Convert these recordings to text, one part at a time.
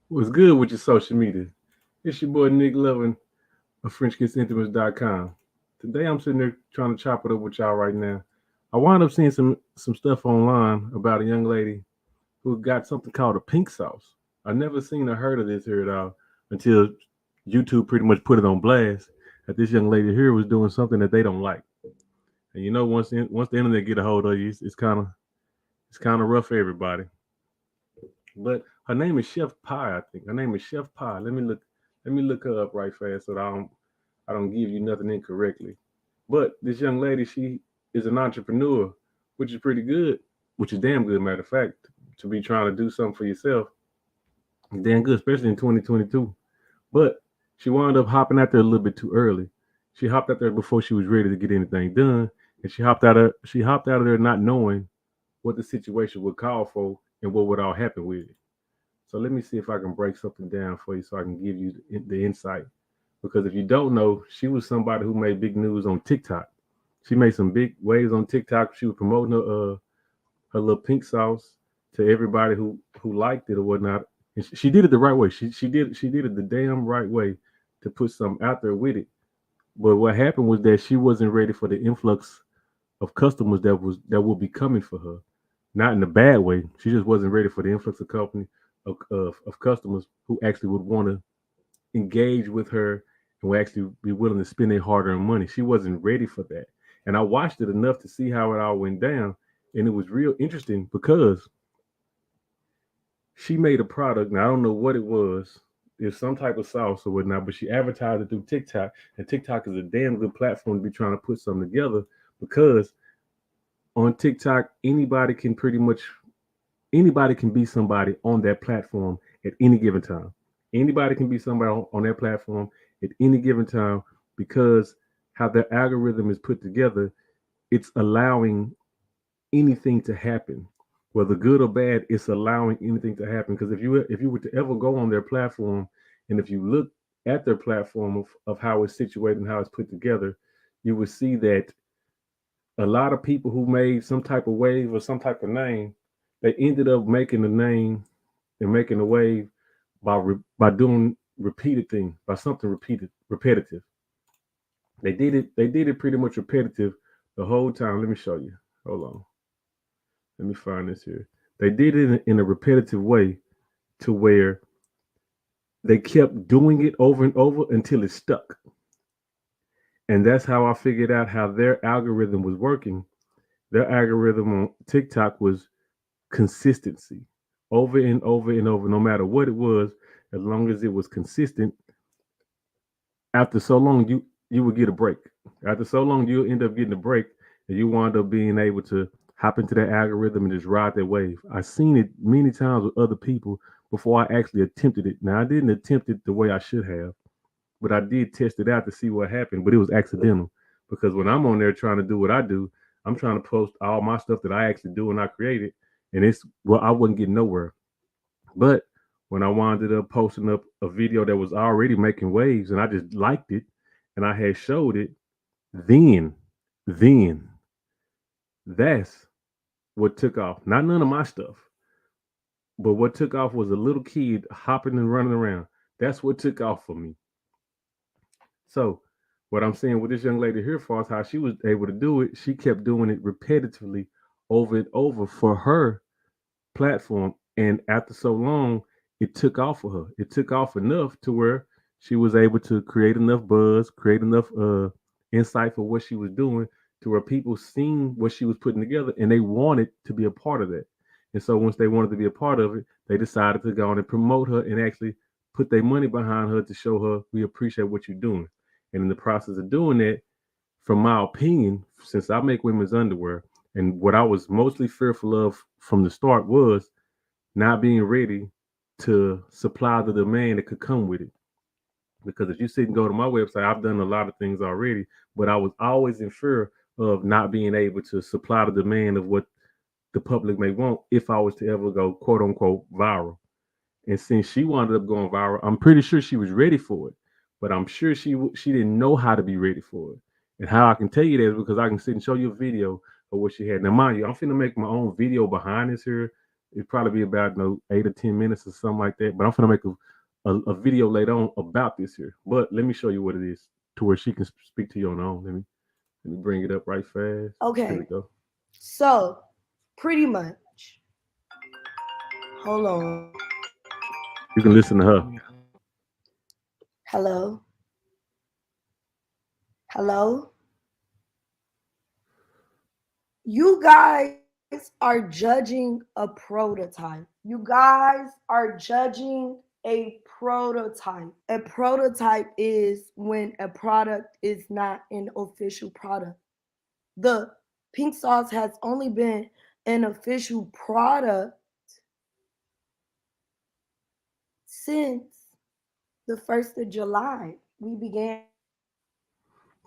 What's good with your social media? It's your boy Nick Lovin of FrenchKissIntimates.com. Today I'm sitting there trying to chop it up with y'all right now. I wound up seeing some stuff online about a young lady who got something called a pink sauce. I never seen or heard of this here at all until YouTube pretty much put it on blast that this young lady here was doing something that they don't like. And you know, once the internet get a hold of you, it's kind of rough for everybody. But her name is Chef Pie, I think. Her name is Chef Pie. Let me look her up right fast so that I don't give you nothing incorrectly. But this young lady, she is an entrepreneur, which is pretty good, which is damn good, matter of fact, to be trying to do something for yourself. It's damn good, especially in 2022. But she wound up hopping out there a little bit too early. She hopped out there before she was ready to get anything done, and she hopped out of there not knowing what the situation would call for and what would all happen with it. So let me see if I can break something down for you so I can give you the insight. Because if you don't know, she was somebody who made big news on TikTok. She made some big waves on TikTok. She was promoting her little pink sauce to everybody who liked it or whatnot. And she did it the right way. She did it the damn right way to put something out there with it. But what happened was that she wasn't ready for the influx of customers that will be coming for her. Not in a bad way. She just wasn't ready for the influx of company of customers who actually would want to engage with her and would actually be willing to spend their hard-earned money. She wasn't ready for that. And I watched it enough to see how it all went down. And it was real interesting because she made a product. Now I don't know what it was. It's some type of sauce or whatnot, but she advertised it through TikTok. And TikTok is a damn good platform to be trying to put something together because on TikTok, anybody can be somebody on that platform at any given time. Anybody can be somebody on that platform at any given time because how their algorithm is put together, it's allowing anything to happen. Whether good or bad, it's allowing anything to happen. Because if you were to ever go on their platform and if you look at their platform of how it's situated and how it's put together, you would see that a lot of people who made some type of wave or some type of name, they ended up making a name and making a wave by doing repeated things, by something repetitive. They did it pretty much repetitive the whole time. Let me show you. Hold on. Let me find this here. They did it in a repetitive way to where they kept doing it over and over until it stuck. And that's how I figured out how their algorithm was working. Their algorithm on TikTok was consistency over and over and over, no matter what it was, as long as it was consistent. After so long, you would get a break. After so long, you'll end up getting a break, and you wind up being able to hop into that algorithm and just ride that wave. I've seen it many times with other people before I actually attempted it. Now I didn't attempt it the way I should have, but I did test it out to see what happened. But it was accidental because when I'm on there trying to do what I do, I'm trying to post all my stuff that I actually do and I created, and I wasn't getting nowhere. But when I wound up posting up a video that was already making waves and I just liked it and I had showed it, then, then that's what took off. Not none of my stuff, but what took off was a little kid hopping and running around. That's what took off for me. So, what I'm saying with this young lady here, far as how she was able to do it, she kept doing it repetitively over and over for her platform. And after so long, it took off for her. It took off enough to where she was able to create enough buzz, create enough insight for what she was doing to where people seen what she was putting together and they wanted to be a part of that. And so once they wanted to be a part of it, they decided to go on and promote her and actually put their money behind her to show her we appreciate what you're doing. And in the process of doing that, from my opinion, since I make women's underwear, and what I was mostly fearful of from the start was not being ready to supply the demand that could come with it. Because if you sit and go to my website, I've done a lot of things already, but I was always in fear of not being able to supply the demand of what the public may want if I was to ever go quote unquote viral. And since she wound up going viral, I'm pretty sure she was ready for it, but I'm sure she didn't know how to be ready for it. And how I can tell you that is because I can sit and show you a video of what she had. Now, mind you, I'm finna make my own video behind this here It'd probably be about 8 or 10 minutes or something like that. But I'm gonna make a video later on about this here. But let me show you what it is to where she can speak to you on her own. Let me bring it up right fast. There we Okay. go. So, pretty much. Hold on. You can listen to her. Hello. Hello. You guys are judging a prototype. You guys are judging a prototype. A prototype is when a product is not an official product. The pink sauce has only been an official product since the 1st of July. We began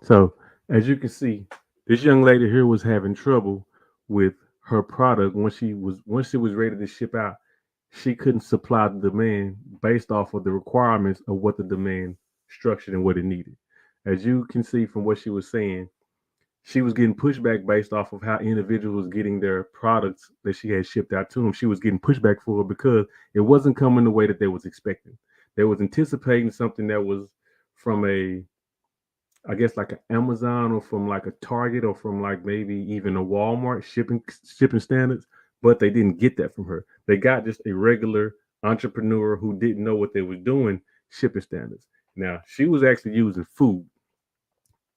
selling it. So as you can see, this young lady here was having trouble with her product once it was ready to ship out. She couldn't supply the demand based off of the requirements of what the demand structured and what it needed. As you can see from what she was saying, she was getting pushback based off of how individuals getting their products that she had shipped out to them. She was getting pushback for it because it wasn't coming the way that they was expecting. They was anticipating something that was from a, I guess, like an Amazon or from like a Target or from like maybe even a Walmart shipping standards, but they didn't get that from her. They got just a regular entrepreneur who didn't know what they was doing shipping standards. Now she was actually using food,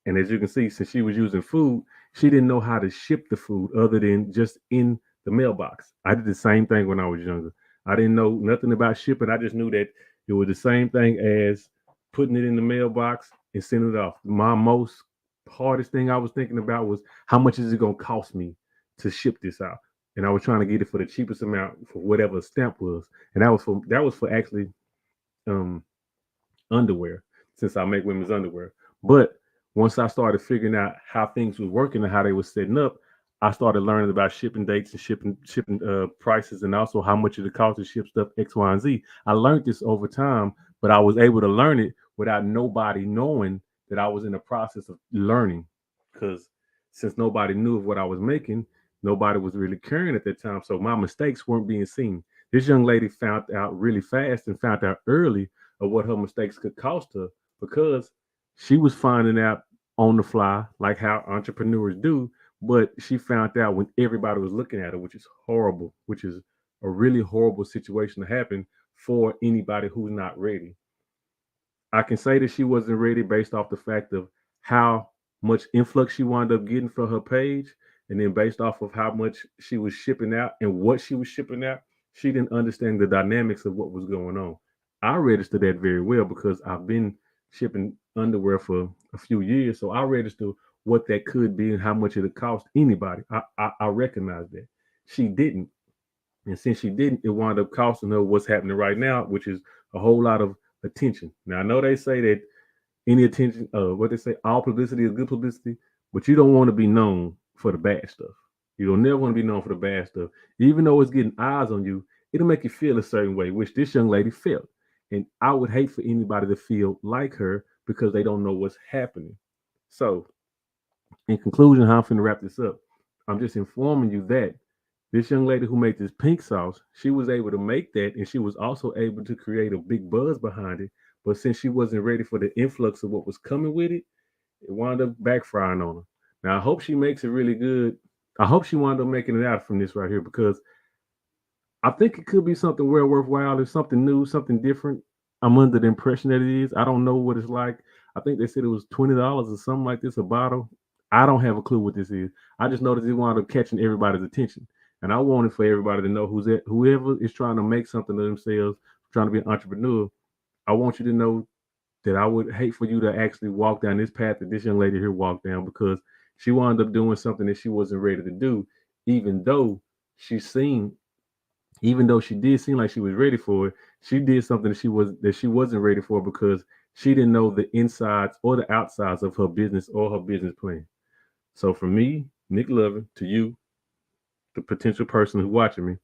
and as you can see, since she was using food, she didn't know how to ship the food other than just in the mailbox. I did the same thing when I was younger. I didn't know nothing about shipping. I just knew that it was the same thing as putting it in the mailbox and sending it off. My most hardest thing I was thinking about was how much is it going to cost me to ship this out? And I was trying to get it for the cheapest amount for whatever the stamp was. And that was for actually um underwear, since I make women's underwear. But once I started figuring out how things was working and how they were setting up, I started learning about shipping dates and shipping prices, and also how much it costs to ship stuff X, Y, and Z. I learned this over time, but I was able to learn it without nobody knowing that I was in the process of learning, because since nobody knew of what I was making, nobody was really caring at that time. So my mistakes weren't being seen. This young lady found out really fast and found out early of what her mistakes could cost her, because she was finding out on the fly, like how entrepreneurs do. But she found out when everybody was looking at her, which is horrible, which is a really horrible situation to happen for anybody who's not ready. I can say that she wasn't ready based off the fact of how much influx she wound up getting for her page, and then based off of how much she was shipping out and what she was shipping out, she didn't understand the dynamics of what was going on. I registered that very well because I've been shipping underwear for a few years, so I registered what that could be and how much it would cost anybody. I recognize that. She didn't, and since she didn't, it wound up costing her what's happening right now, which is a whole lot of attention. Now I know they say that any attention, what they say, all publicity is good publicity, but you don't want to be known for the bad stuff. You don't never want to be known for the bad stuff. Even though it's getting eyes on you, it'll make you feel a certain way, which this young lady felt. And I would hate for anybody to feel like her because they don't know what's happening. So, in conclusion, how I'm finna wrap this up, I'm just informing you that this young lady who made this pink sauce, she was able to make that, and she was also able to create a big buzz behind it. But since she wasn't ready for the influx of what was coming with it, it wound up backfiring on her. Now I hope she makes it really good. I hope she wound up making it out from this right here, because I think it could be something well worthwhile. It's something new, something different. I'm under the impression that it is. I don't know what it's like. I think they said it was $20 or something like this a bottle. I don't have a clue what this is. I just noticed it wound up catching everybody's attention, and I wanted for everybody to know whoever is trying to make something of themselves, trying to be an entrepreneur. I want you to know that I would hate for you to actually walk down this path that this young lady here walked down, because she wound up doing something that she wasn't ready to do, even though she seemed even though she did seem like she was ready for it, she did something that she wasn't ready for, because she didn't know the insides or the outsides of her business or her business plan. So from me, Nick Lovin, to you, the potential person who's watching me,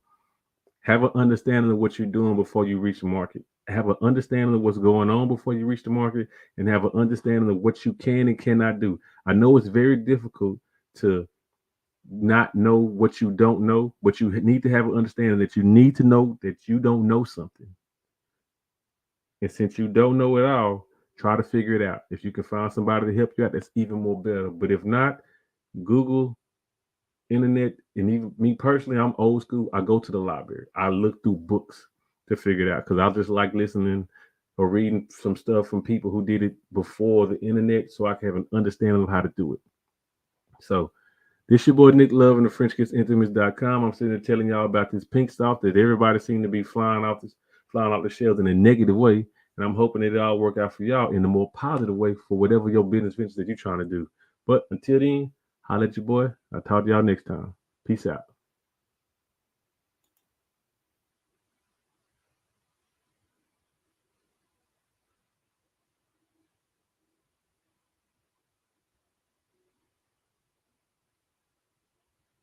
have an understanding of what you're doing before you reach the market. Have an understanding of what's going on before you reach the market, and have an understanding of what you can and cannot do. I know it's very difficult to not know what you don't know, but you need to have an understanding that you need to know that you don't know something. And since you don't know it all, try to figure it out. If you can find somebody to help you out, that's even more better. But if not, Google, internet, and even me personally, I'm old school. I go to the library. I look through books to figure it out because I just like listening or reading some stuff from people who did it before the internet so I can have an understanding of how to do it. So this your boy Nick Love and the FrenchKissIntimates.com. I'm sitting there telling y'all about this pink stuff that everybody seemed to be flying off the shelves in a negative way. And I'm hoping that it all work out for y'all in a more positive way for whatever your business venture that you're trying to do. But until then, holla at your boy. I'll talk to y'all next time. Peace out.